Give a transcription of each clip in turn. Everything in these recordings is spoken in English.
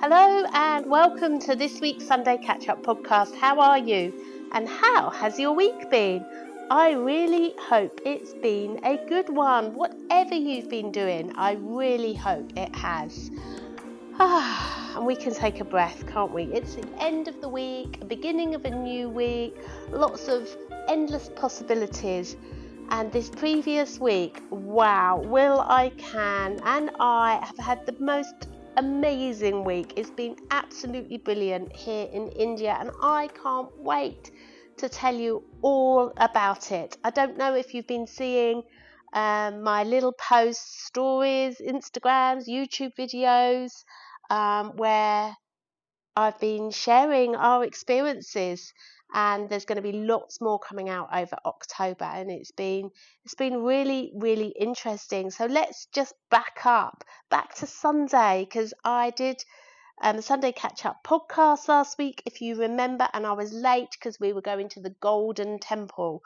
Hello and welcome to this week's Sunday Catchup podcast. How are you? And how has your week been? I really hope it's been a good one. Whatever you've been doing, I really hope it has. And we can take a breath, can't we? It's the end of the week, the beginning of a new week, lots of endless possibilities. And this previous week, wow, I have had the most amazing week. It's been absolutely brilliant here in India, and I can't wait to tell you all about it. I don't know if you've been seeing my little posts, stories, Instagrams, YouTube videos, where I've been sharing our experiences, and there's going to be lots more coming out over October, and it's been really interesting. So let's just back to Sunday, because I did the Sunday Catch-Up podcast last week, if you remember, and I was late because we were going to the Golden Temple.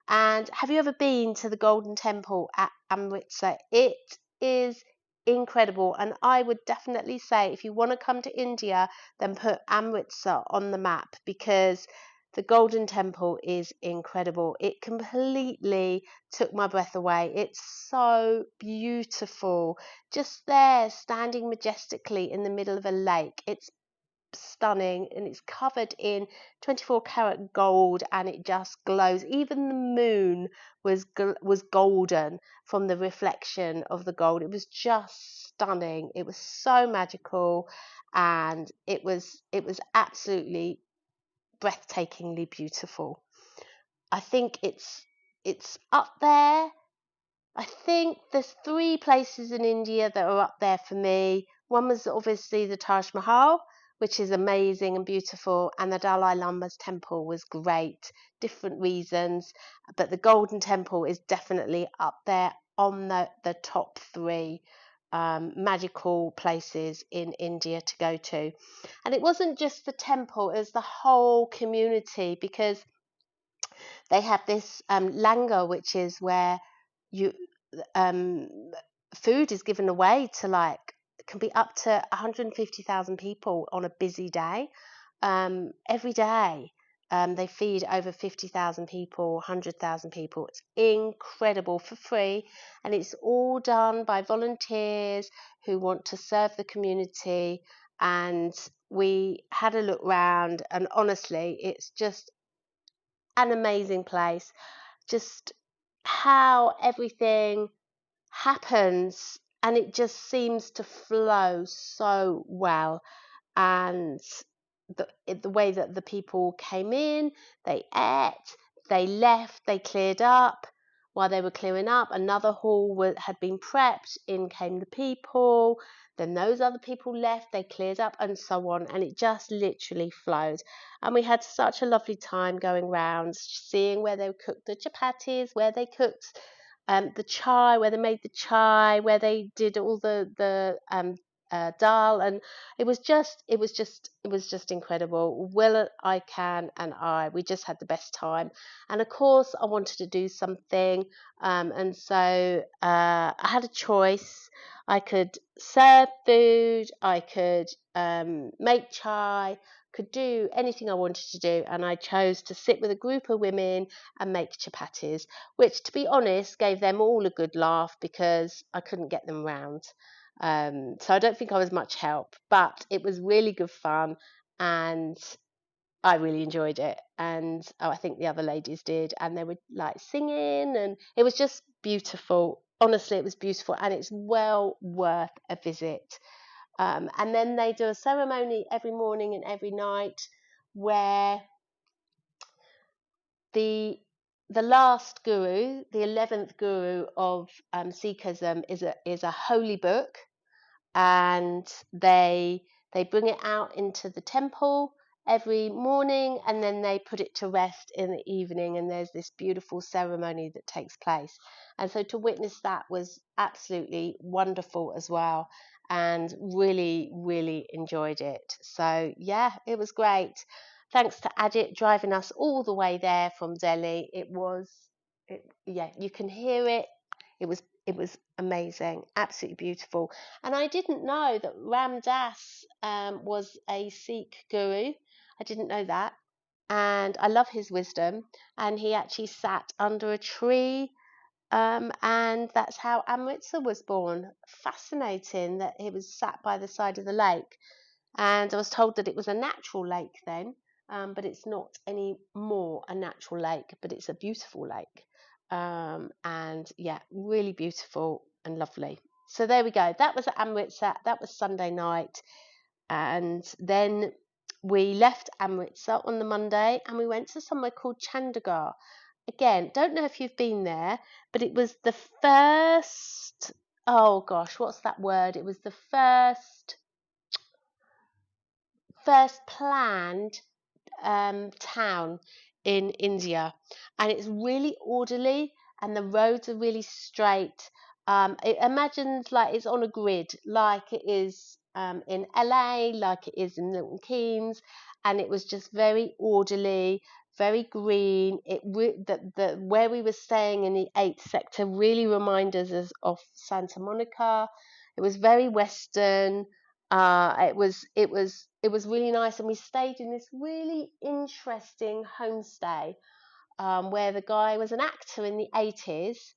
And have you ever been to the Golden Temple at Amritsar? It is incredible, and I would definitely say if you want to come to India, then put Amritsar on the map, because the Golden Temple is incredible. It completely took my breath away. It's so beautiful, just there standing majestically in the middle of a lake. It's stunning, and it's covered in 24 karat gold, and it just glows. Even the moon was golden from the reflection of the gold. It was just stunning. It was so magical, and it was absolutely breathtakingly beautiful. I think it's up there. I think there's 3 places in India that are up there for me. One was obviously the Taj Mahal, which is amazing and beautiful, and the Dalai Lama's temple was great, different reasons, but the Golden Temple is definitely up there on the top 3 magical places in India to go to. And it wasn't just the temple, it was the whole community, because they have this langar, which is where you food is given away to, like, it can be up to 150,000 people on a busy day. Every day they feed over 50,000 people, 100,000 people. It's incredible, for free, and it's all done by volunteers who want to serve the community. And we had a look round, and honestly, it's just an amazing place. Just how everything happens, and it just seems to flow so well. And the way that the people came in, they ate, they left, they cleared up. While they were clearing up, another hall had been prepped, in came the people, then those other people left, they cleared up, and so on, and it just literally flowed. And we had such a lovely time going round, seeing where they cooked the chapatis, where they cooked the chai, where they made the chai, where they did all the dal, and it was just incredible. We just had the best time, and of course I wanted to do something, and so I had a choice. I could serve food, I could make chai, could do anything I wanted to do, and I chose to sit with a group of women and make chapatis, which, to be honest, gave them all a good laugh, because I couldn't get them round. So I don't think I was much help, but it was really good fun, and I really enjoyed it. And I think the other ladies did, and they were like singing, and it was just beautiful. Honestly, it was beautiful, and it's well worth a visit. And then they do a ceremony every morning and every night, where the last guru, the 11th guru of Sikhism, is a holy book, and they bring it out into the temple every morning, and then they put it to rest in the evening, and there's this beautiful ceremony that takes place. And so to witness that was absolutely wonderful as well, and really enjoyed it. So yeah, it was great. Thanks to Ajit driving us all the way there from Delhi. You can hear it. It was It was amazing, absolutely beautiful. And I didn't know that Ram Dass was a Sikh guru. I didn't know that. And I love his wisdom. And he actually sat under a tree, and that's how Amritsar was born. Fascinating that he was sat by the side of the lake. And I was told that it was a natural lake then, but it's not anymore a natural lake, but it's a beautiful lake. And yeah, really beautiful and lovely. So there we go. That was at Amritsar. That was Sunday night. And then we left Amritsar on the Monday and we went to somewhere called Chandigarh. Again, don't know if you've been there, but it was the first, oh gosh, what's that word? It was the first planned town in India, and it's really orderly and the roads are really straight. It imagines like it's on a grid, like it is in LA, like it is in Milton Keynes, and it was just very orderly, very green. The where we were staying in the 8th sector really reminded us of Santa Monica. It was very Western. It was really nice, and we stayed in this really interesting homestay where the guy was an actor in the 80s,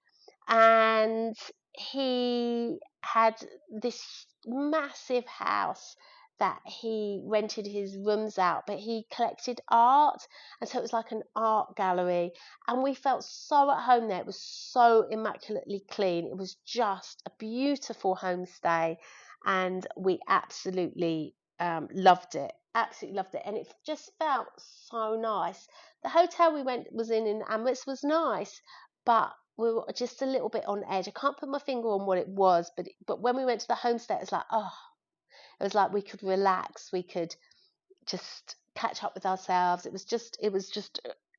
and he had this massive house that he rented his rooms out, but he collected art, and so it was like an art gallery, and we felt so at home there. It was so immaculately clean. It was just a beautiful homestay, and we absolutely loved it. Absolutely loved it, and it just felt so nice. The hotel we was in Amritsar was nice, but we were just a little bit on edge. I can't put my finger on what it was, but when we went to the homestay, it was like, oh, it was like we could relax, we could just catch up with ourselves. It was just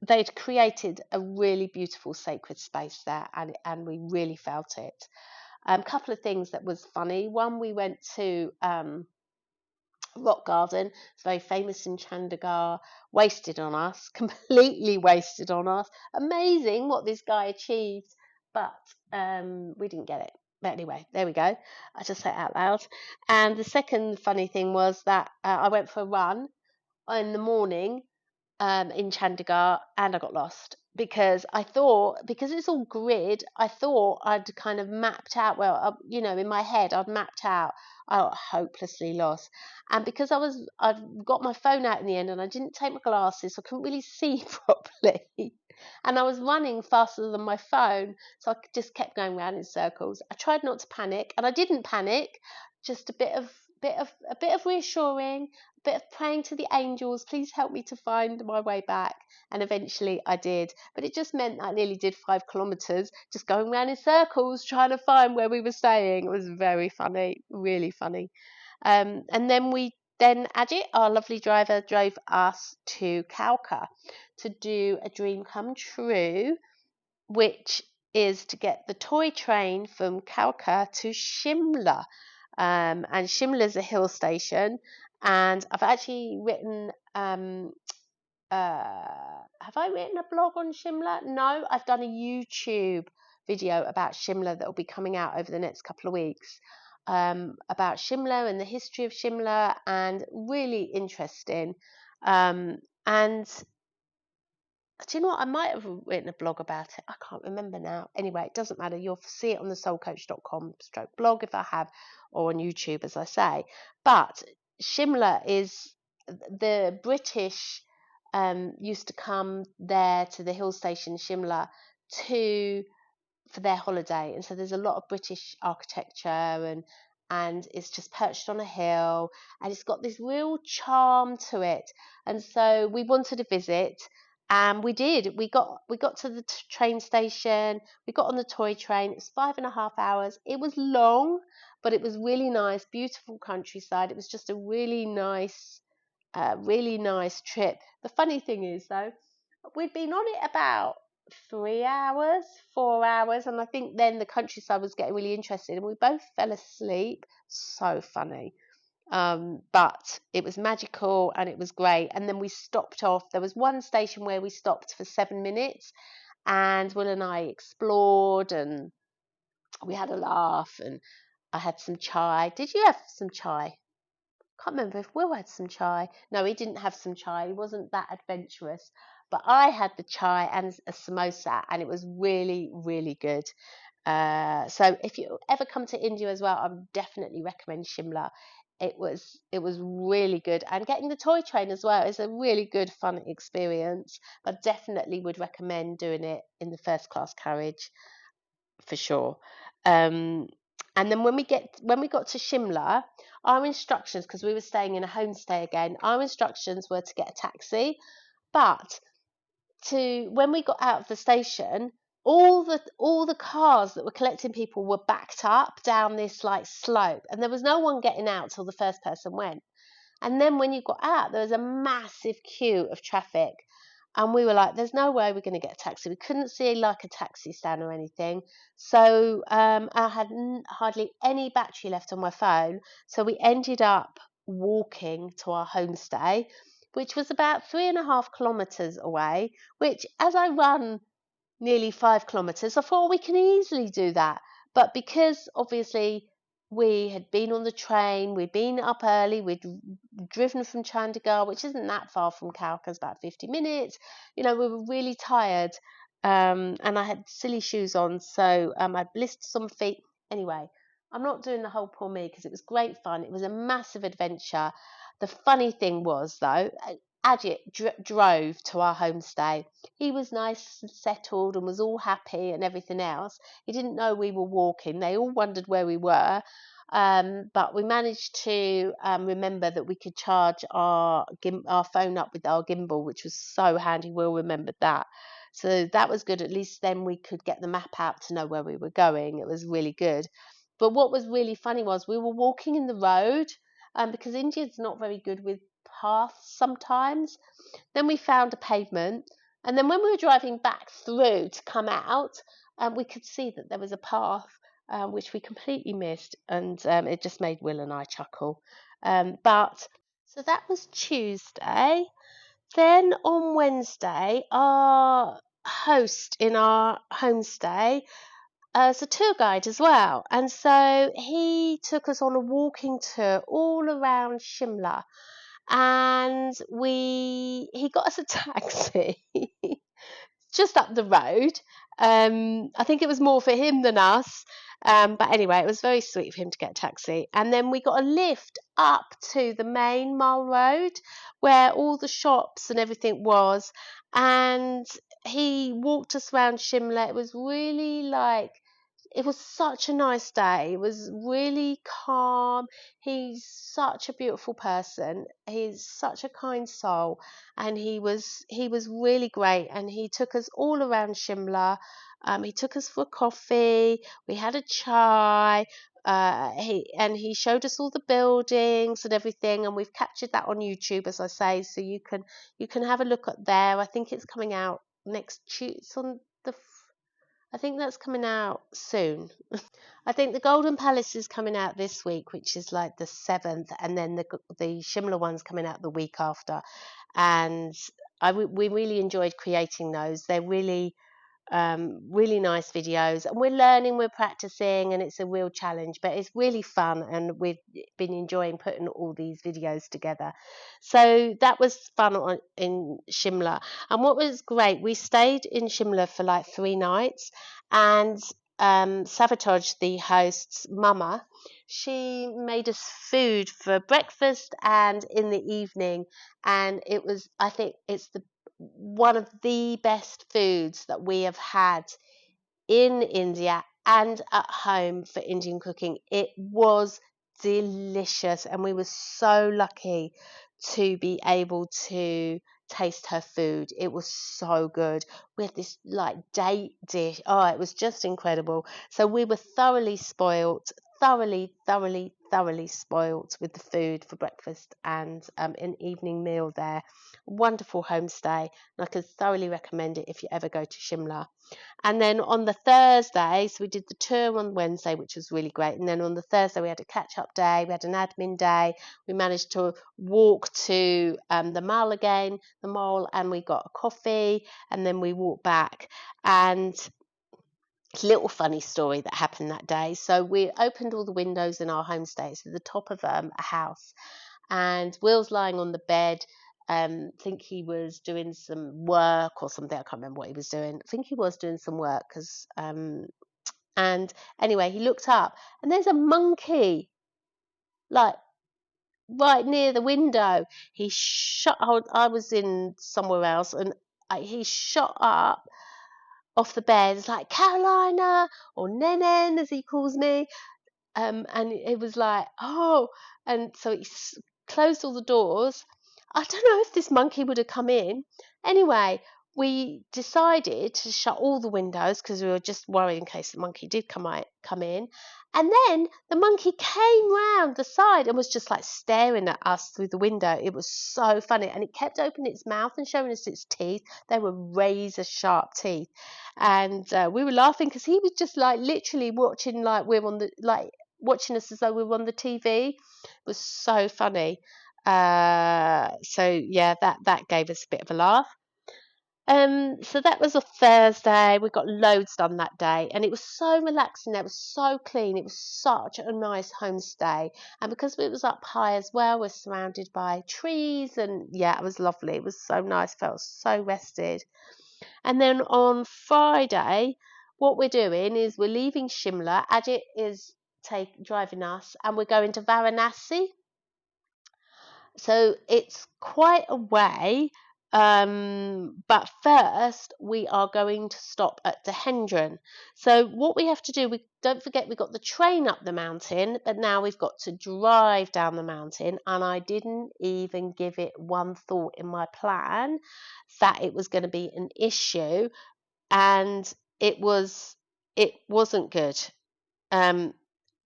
they'd created a really beautiful sacred space there, and we really felt it. A couple of things that was funny. One, we went to rock garden. It's very famous in Chandigarh. Wasted on us, completely wasted on us. Amazing what this guy achieved, but we didn't get it. But anyway, there we go. I just said it out loud. And the second funny thing was that I went for a run in the morning in Chandigarh, and I got lost because because it's all grid, I thought I'd kind of mapped out, well, in my head, I'd mapped out. I got hopelessly lost. And because I'd got my phone out in the end and I didn't take my glasses, so I couldn't really see properly. And I was running faster than my phone, so I just kept going round in circles. I tried not to panic, and I didn't panic, just a bit of reassuring, a bit of praying to the angels, please help me to find my way back. And eventually I did. But it just meant that I nearly did 5 kilometres just going around in circles trying to find where we were staying. It was very funny, really funny. And then Ajit, our lovely driver, drove us to Kalka to do a dream come true, which is to get the toy train from Kalka to Shimla. And Shimla is a hill station, and I've actually written have I written a blog on Shimla? No, I've done a YouTube video about Shimla that will be coming out over the next couple of weeks, about Shimla and the history of Shimla, and really interesting. And do you know what? I might have written a blog about it. I can't remember now. Anyway, it doesn't matter. You'll see it on the soulcoach.com/blog if I have, or on YouTube, as I say. But Shimla is the British used to come there to the hill station Shimla for their holiday, and so there's a lot of British architecture, and it's just perched on a hill, and it's got this real charm to it. And so we wanted to visit, and we did. We got to the train station. We got on the toy train. It was 5.5 hours. It was long, but it was really nice, beautiful countryside. It was just a really nice trip. The funny thing is, though, we'd been on it about 3 hours, 4 hours, and I think then the countryside was getting really interested, and we both fell asleep. So funny. But it was magical and it was great. And then we stopped off. There was one station where we stopped for 7 minutes, and Will and I explored and we had a laugh, and I had some chai. Did you have some chai? Can't remember if Will had some chai. No, he didn't have some chai. He wasn't that adventurous. But I had the chai and a samosa, and it was really, really good. So if you ever come to India as well, I would definitely recommend Shimla. It was really good, and getting the toy train as well is a really good fun experience. I definitely would recommend doing it in the first class carriage for sure. Um, and then when we got to Shimla, our instructions, because we were staying in a homestay again, our instructions were to get a taxi, but to when we got out of the station, all the cars that were collecting people were backed up down this like slope, and there was no one getting out till the first person went. And then when you got out, there was a massive queue of traffic. And we were like, there's no way we're going to get a taxi. We couldn't see like a taxi stand or anything. So I had hardly any battery left on my phone. So we ended up walking to our homestay, which was about 3.5 kilometres away, which as I run nearly 5 kilometres, I thought we can easily do that. But because obviously we had been on the train, we'd been up early, we'd driven from Chandigarh, which isn't that far from Kalka, it's about 50 minutes. We were really tired, and I had silly shoes on, so I had blisters on my feet. Anyway, I'm not doing the whole poor me because it was great fun. It was a massive adventure. The funny thing was, though, Ajit drove to our homestay. He was nice and settled and was all happy and everything else. He didn't know we were walking. They all wondered where we were. But we managed to remember that we could charge our phone up with our gimbal, which was so handy. Will remembered that. So that was good. At least then we could get the map out to know where we were going. It was really good. But what was really funny was we were walking in the road, because India's not very good with paths sometimes. Then we found a pavement, and then when we were driving back through to come out, we could see that there was a path, which we completely missed, and it just made Will and I chuckle. But so that was Tuesday. Then on Wednesday, our host in our homestay as a tour guide as well, and so he took us on a walking tour all around Shimla, and he got us a taxi just up the road. I think it was more for him than us. But anyway, it was very sweet of him to get a taxi. And then we got a lift up to the main Mall Road where all the shops and everything was. And he walked us around Shimla. It was such a nice day. It was really calm. He's such a beautiful person. He's such a kind soul, and he was really great. And he took us all around Shimla. He took us for coffee. We had a chai. He showed us all the buildings and everything, and we've captured that on YouTube, as I say, so you can have a look at there. I think it's coming out next Tuesday. It's on the I think that's coming out soon. I think the Golden Palace is coming out this week, which is like the 7th, and then the Shimla one's coming out the week after. And we really enjoyed creating those. They're really nice videos, and we're learning, we're practicing, and it's a real challenge, but it's really fun, and we've been enjoying putting all these videos together. So that was fun in Shimla. And what was great, we stayed in Shimla for like 3 nights, and Savatage, the host's mama, she made us food for breakfast and in the evening, and I think it's one of the best foods that we have had in India and at home for Indian cooking. It was delicious, and we were so lucky to be able to taste her food. It was so good. We had this like date dish. Oh, it was just incredible. So we were thoroughly spoilt, thoroughly spoilt with the food for breakfast and an evening meal there. Wonderful homestay, and I could thoroughly recommend it if you ever go to Shimla. And then on the Thursday, so we did the tour on Wednesday, which was really great. And then on the Thursday, we had a catch-up day. We had an admin day. We managed to walk to the mall again, and we got a coffee. And then we walked back. And little funny story that happened that day. So we opened all the windows in our homestay. It's at the top of a house, and Will's lying on the bed. Think he was doing some work or something. I can't remember what he was doing. I think he was doing some work because. And anyway, he looked up, and there's a monkey, like right near the window. He shot. I was in somewhere else, and he shot up off the bed. It's like Carolina or Nenen, as he calls me. And it was like, oh, and so he closed all the doors. I don't know if this monkey would have come in. Anyway, we decided to shut all the windows because we were just worried in case the monkey did come in. And then the monkey came round the side and was just like staring at us through the window. It was so funny, and it kept opening its mouth and showing us its teeth. They were razor sharp teeth, and we were laughing because he was just like literally watching, like we're on the watching us as though we were on the TV. It was so funny. So yeah, that gave us a bit of a laugh. So that was a Thursday. We got loads done that day, and it was so relaxing. It was so clean. It was such a nice homestay, and because it was up high as well, we're surrounded by trees, and yeah, it was lovely. It was so nice. Felt so rested. And then on Friday, what we're doing is we're leaving Shimla. Ajit is driving us, and we're going to Varanasi. So it's quite a way, but first we are going to stop at Dehendran. So what we have to do, we don't forget we got the train up the mountain, but now we've got to drive down the mountain, and I didn't even give it one thought in my plan that it was going to be an issue, and it wasn't good.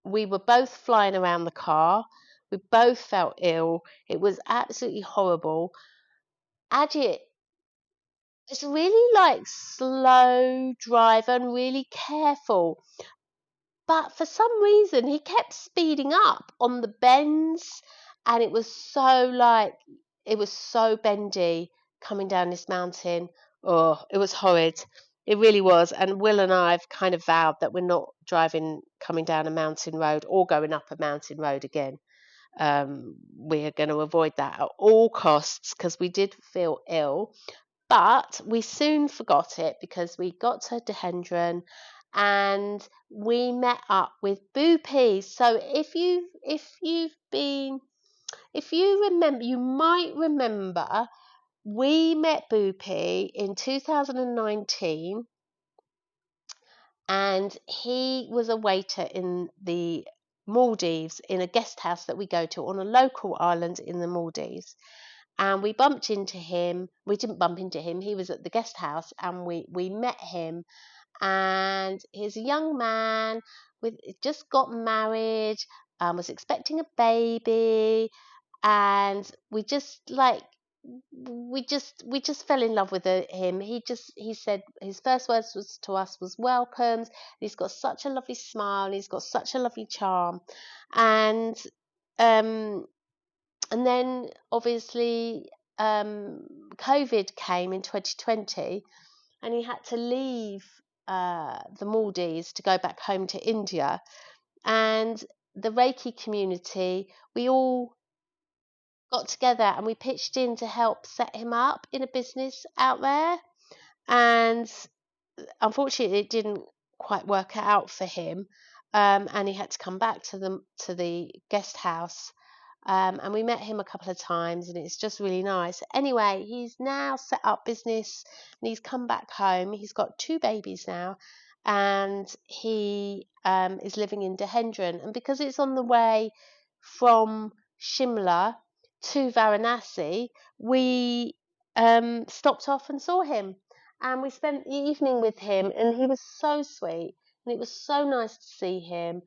We were both flying around the car. We both felt ill. It was absolutely horrible. Ajit is really like slow driver and really careful. But for some reason, he kept speeding up on the bends, and it was so bendy coming down this mountain. Oh, it was horrid. It really was. And Will and I have kind of vowed that we're not coming down a mountain road or going up a mountain road again. We are going to avoid that at all costs because we did feel ill. But we soon forgot it because we got to Dehendran and we met up with Boopy. So if you remember, you might remember we met Boopy in 2019, and he was a waiter in the Maldives in a guest house that we go to on a local island in the Maldives. And we bumped into him. We didn't bump into him. He was at the guest house, and we met him. And he's a young man with just got married, was expecting a baby, and we just fell in love with him. He said his first words to us was welcomes. He's got such a lovely smile, and he's got such a lovely charm, and um and then obviously COVID came in 2020, and he had to leave the Maldives to go back home to India. And the Reiki community, we all got together and we pitched in to help set him up in a business out there. And unfortunately, it didn't quite work out for him, and he had to come back to the guest house. And we met him a couple of times, and it's just really nice. Anyway, he's now set up business, and he's come back home. He's got 2 babies now, and he is living in Dehendran. And because it's on the way from Shimla to Varanasi, we stopped off and saw him, and we spent the evening with him, and he was so sweet, and it was so nice to see him.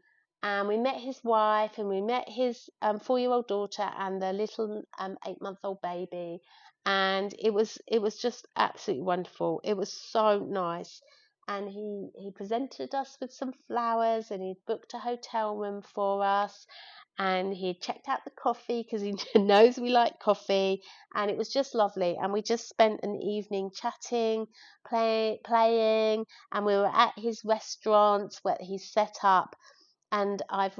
And we met his wife, and we met his 4-year-old daughter and the little 8-month-old baby, and it was just absolutely wonderful. It was so nice. and he presented us with some flowers, and he'd booked a hotel room for us, and he checked out the coffee because he knows we like coffee, and it was just lovely. And we just spent an evening chatting, playing, and we were at his restaurant where he's set up. And I've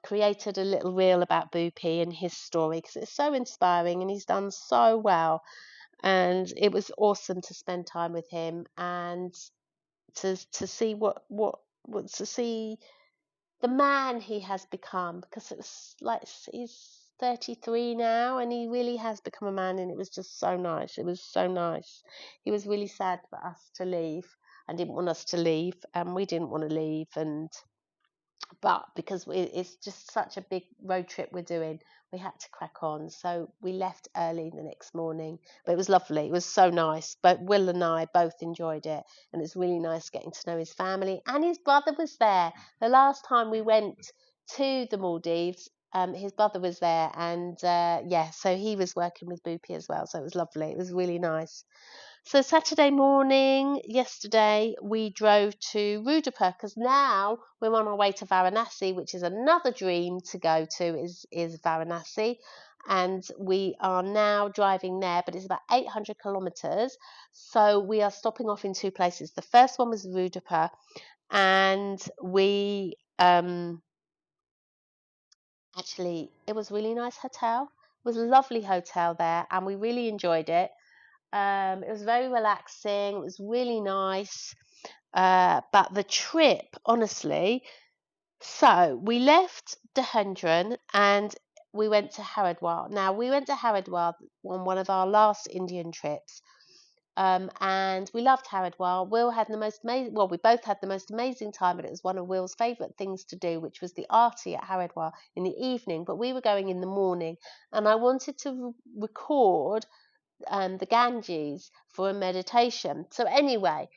created a little reel about Boopy and his story because it's so inspiring, and he's done so well. And it was awesome to spend time with him and to see what to see the man he has become, because it was like he's 33 now and he really has become a man, and it was just so nice. It was so nice. He was really sad for us to leave and didn't want us to leave, and we didn't want to leave, but because it's just such a big road trip we're doing, we had to crack on. So we left early the next morning, but it was lovely. It was so nice. But Will and I both enjoyed it, and it's really nice getting to know his family. And his brother was there. The last time we went to the Maldives, his brother was there, and so he was working with Boopy as well. So it was lovely. It was really nice. So Saturday morning, yesterday, we drove to Rudapur because now we're on our way to Varanasi, which is another dream to go to, is Varanasi. And we are now driving there, but it's about 800 kilometres. So we are stopping off in two places. The first one was Rudapur, and we actually, it was a really nice hotel. It was a lovely hotel there, and we really enjoyed it. It was very relaxing. It was really nice. But the trip, honestly, so we left Dehradun and we went to Haridwar. Now, we went to Haridwar on one of our last Indian trips. And we loved Haridwar. Will had the most amazing, well, we both had the most amazing time, but it was one of Will's favourite things to do, which was the arti at Haridwar in the evening. But we were going in the morning, and I wanted to record the Ganges for a meditation. So anyway,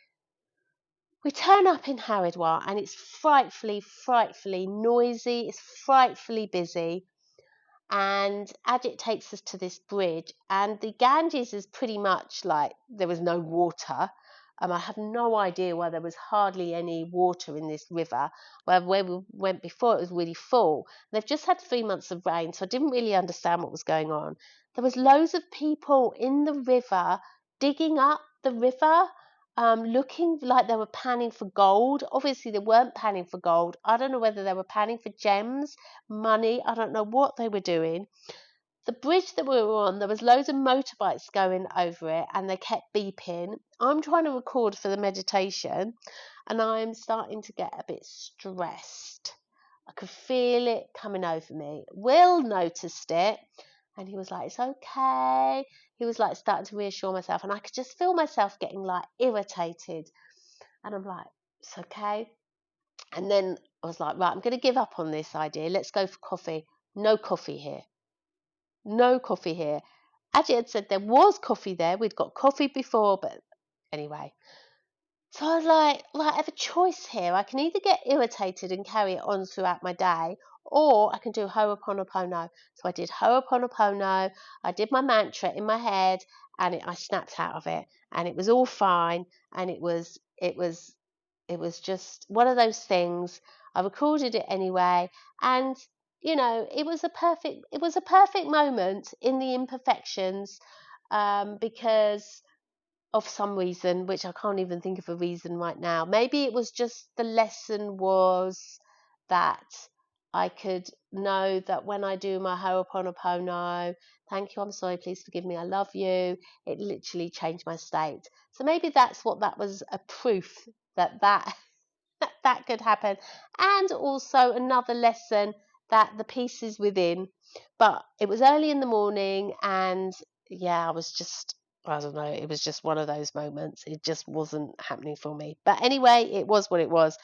we turn up in Haridwar and it's frightfully noisy. It's frightfully busy. And Ajit takes us to this bridge, and the Ganges is pretty much like there was no water. I have no idea why there was hardly any water in this river. Where we went before, it was really full. They've just had 3 months of rain, so I didn't really understand what was going on. There was loads of people in the river digging up the river, looking like they were panning for gold. Obviously, they weren't panning for gold. I don't know whether they were panning for gems, money. I don't know what they were doing. The bridge that we were on, there was loads of motorbikes going over it, and they kept beeping. I'm trying to record for the meditation, and I'm starting to get a bit stressed. I could feel it coming over me. Will noticed it, and he was like, "It's okay." He was like starting to reassure myself, and I could just feel myself getting like irritated. And I'm like, "It's okay." And then I was like, "Right, I'm going to give up on this idea. Let's go for coffee." No coffee here. No coffee here. Ajit had said there was coffee there. We'd got coffee before, but anyway. So I was like, I have a choice here. I can either get irritated and carry it on throughout my day, or I can do Ho'oponopono. So I did Ho'oponopono. I did my mantra in my head, and I snapped out of it, and it was all fine. And it was just one of those things. I recorded it anyway, and it was a perfect moment in the imperfections, because of some reason, which I can't even think of a reason right now. Maybe it was just the lesson was that I could know that when I do my Ho'oponopono, thank you, I'm sorry, please forgive me, I love you, it literally changed my state. So maybe that's what that was, a proof that that could happen. And also another lesson that the peace is within. But it was early in the morning, and I don't know, it was just one of those moments. It just wasn't happening for me. But anyway, it was what it was.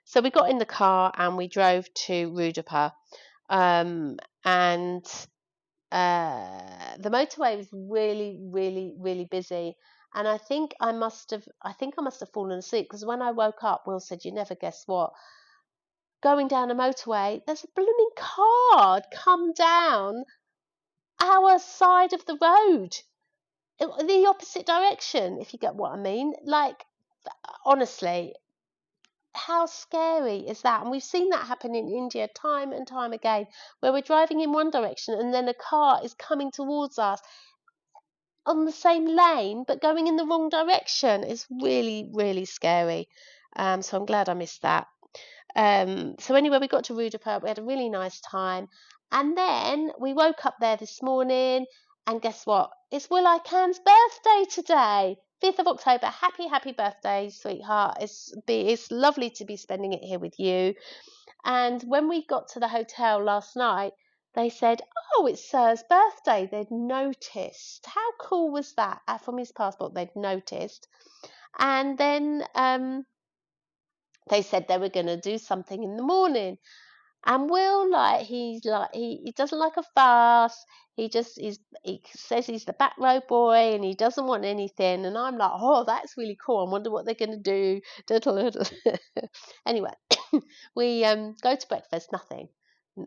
So we got in the car and we drove to Rudapur. And the motorway was really busy. And I think I must have fallen asleep, because when I woke up, Will said, "You never guess what? Going down a motorway, there's a blooming car come down our side of the road." the opposite direction, if you get what I mean. Like, honestly, how scary is that? And we've seen that happen in India time and time again, where we're driving in one direction and then a car is coming towards us on the same lane but going in the wrong direction. It's really, really scary. So I'm glad I missed that. So anyway, we got to Rudapur. We had a really nice time, and then we woke up there this morning, and guess what? It's Will I Can's birthday today, 5th of October. Happy birthday, sweetheart. It's lovely to be spending it here with you. And when we got to the hotel last night, they said, "Oh, it's Sir's birthday." They'd noticed. How cool was that? From his passport, they'd noticed. And then they said they were going to do something in the morning. And Will, he doesn't like a fuss. He says he's the back row boy and he doesn't want anything. And I'm like, oh, that's really cool. I wonder what they're going to do. Anyway, we go to breakfast. Nothing.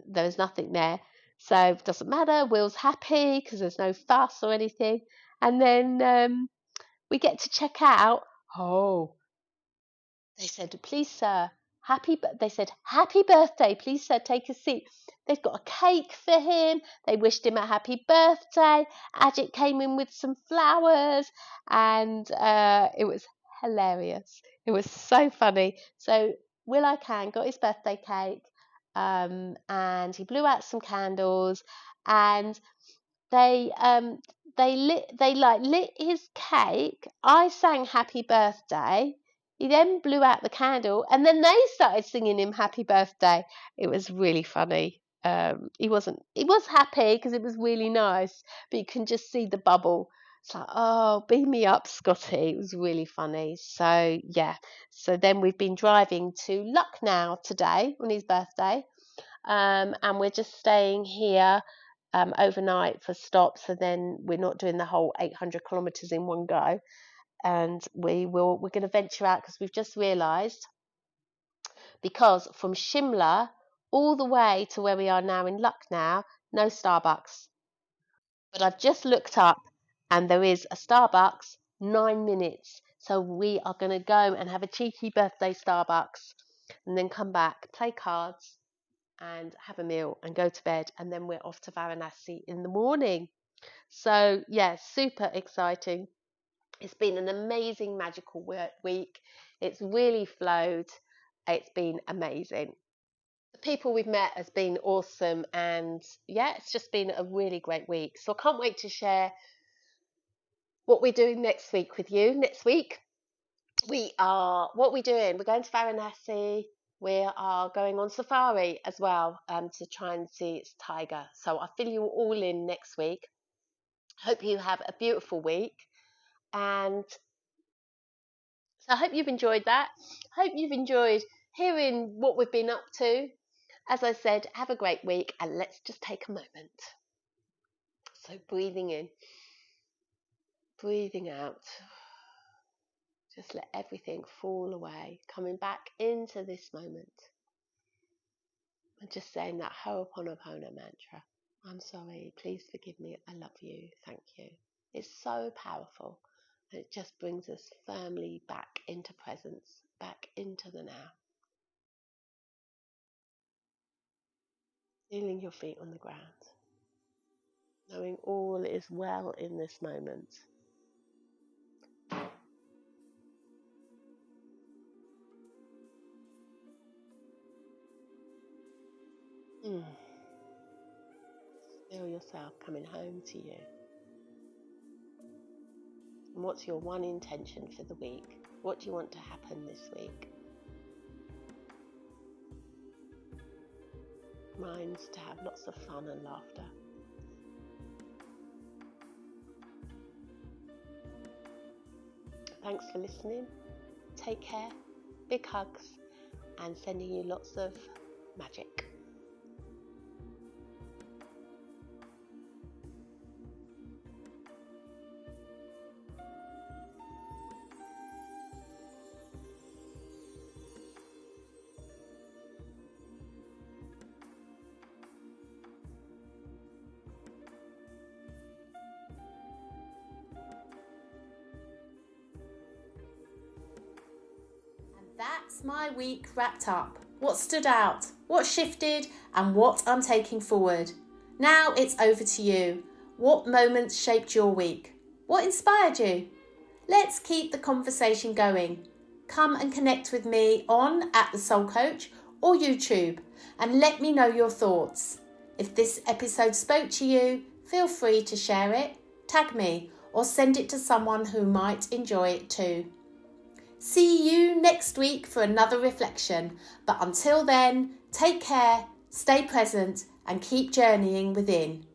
There was nothing there. So it doesn't matter. Will's happy because there's no fuss or anything. And then we get to check out. Oh, they said, "Please, sir, they said, "Happy birthday, please, sir, take a seat." They've got a cake for him. They wished him a happy birthday. Ajit came in with some flowers, and it was hilarious. It was so funny. So Will I Can got his birthday cake, and he blew out some candles, and they lit his cake. I sang happy birthday. He then blew out the candle, and then they started singing him happy birthday. It was really funny. He was happy because it was really nice, but you can just see the bubble. It's like, oh, beam me up, Scotty. It was really funny. So yeah. So then we've been driving to Lucknow today on his birthday, and we're just staying here overnight for stops, so then we're not doing the whole 800 kilometres in one go. And we're going to venture out because we've just realised, because from Shimla all the way to where we are now in Lucknow, no Starbucks. But I've just looked up and there is a Starbucks 9 minutes. So we are going to go and have a cheeky birthday Starbucks and then come back, play cards and have a meal and go to bed, and then we're off to Varanasi in the morning. So yeah, super exciting. It's been an amazing, magical week. It's really flowed. It's been amazing. The people we've met has been awesome, and yeah, it's just been a really great week. So I can't wait to share what we're doing next week with you. Next week, what we're doing, we're going to Varanasi. We are going on safari as well to try and see its tiger. So I'll fill you all in next week. Hope you have a beautiful week. And so I hope you've enjoyed that. Hope you've enjoyed hearing what we've been up to. As I said, have a great week, and let's just take a moment. So breathing in, breathing out. Just let everything fall away, coming back into this moment. And just saying that Ho'oponopono mantra. I'm sorry, please forgive me, I love you, thank you. It's so powerful. And it just brings us firmly back into presence, back into the now. Feeling your feet on the ground. Knowing all is well in this moment. Feel yourself coming home to you. And what's your one intention for the week? What do you want to happen this week? Mine's to have lots of fun and laughter. Thanks for listening. Take care. Big hugs, and sending you lots of magic. That's my week wrapped up. What stood out, what shifted, and what I'm taking forward. Now it's over to you. What moments shaped your week? What inspired you? Let's keep the conversation going. Come and connect with me on @thesoulcoach or YouTube and let me know your thoughts. If this episode spoke to you, feel free to share it, tag me, or send it to someone who might enjoy it too. See you next week for another reflection. But until then, take care, stay present, and keep journeying within.